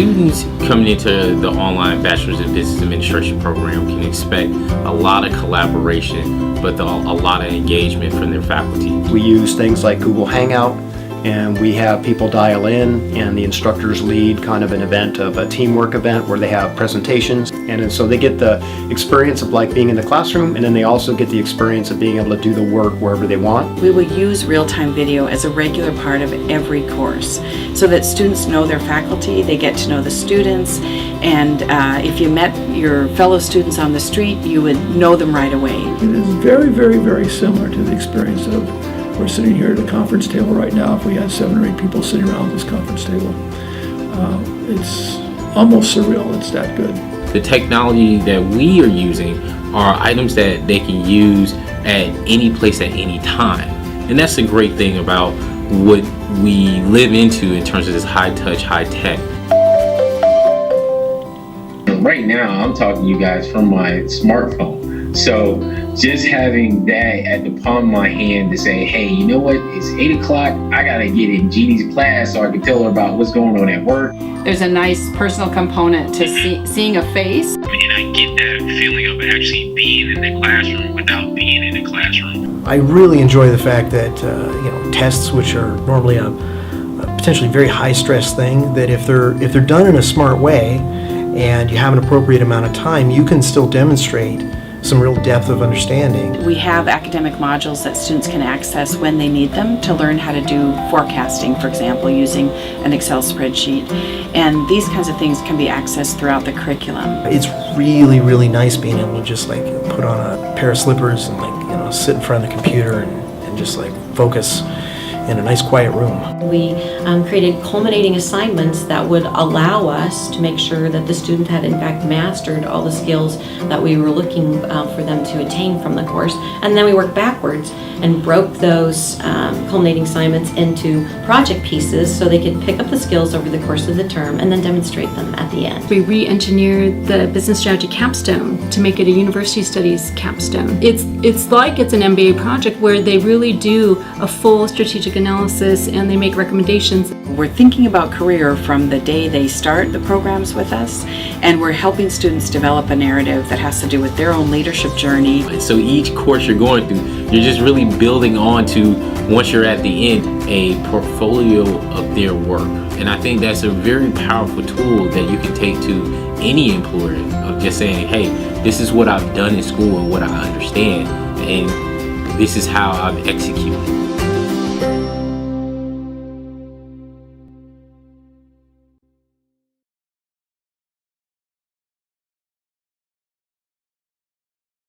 students coming into the online Bachelor's in Business Administration program can expect a lot of collaboration, but a lot of engagement from their faculty. We use things like Google Hangout, and we have people dial in, and the instructors lead kind of an event, of a teamwork event where they have presentations, and so they get the experience of like being in the classroom, and then they also get the experience of being able to do the work wherever they want. We will use real-time video as a regular part of every course so that students know their faculty, they get to know the students, and if you met your fellow students on the street, you would know them right away. It is very, very, very similar to the experience of we're sitting here at a conference table right now. If we had 7 or 8 people sitting around this conference table, it's almost surreal. It's that good. The technology that we are using are items that they can use at any place at any time. And that's the great thing about what we live into in terms of this high-touch, high-tech. Right now, I'm talking to you guys from my smartphone. So just having that at the palm of my hand to say, hey, you know what, it's 8 o'clock, I gotta get in Jeannie's class so I can tell her about what's going on at work. There's a nice personal component to seeing a face. And I get that feeling of actually being in the classroom without being in the classroom. I really enjoy the fact that tests, which are normally a potentially very high stress thing, that if they're done in a smart way and you have an appropriate amount of time, you can still demonstrate some real depth of understanding. We have academic modules that students can access when they need them to learn how to do forecasting, for example, using an Excel spreadsheet. And these kinds of things can be accessed throughout the curriculum. It's really, really nice being able to just like put on a pair of slippers and sit in front of the computer and just like focus in a nice quiet room. We created culminating assignments that would allow us to make sure that the student had in fact mastered all the skills that we were looking for them to attain from the course. And then we worked backwards and broke those culminating assignments into project pieces so they could pick up the skills over the course of the term and then demonstrate them at the end. We re-engineered the business strategy capstone to make it a university studies capstone. It's like it's an MBA project where they really do a full strategic analysis and they make recommendations. We're thinking about career from the day they start the programs with us, and we're helping students develop a narrative that has to do with their own leadership journey. So each course you're going through, you're just really building on to, once you're at the end, a portfolio of their work. And I think that's a very powerful tool that you can take to any employer of just saying, hey, this is what I've done in school and what I understand, and this is how I've executed.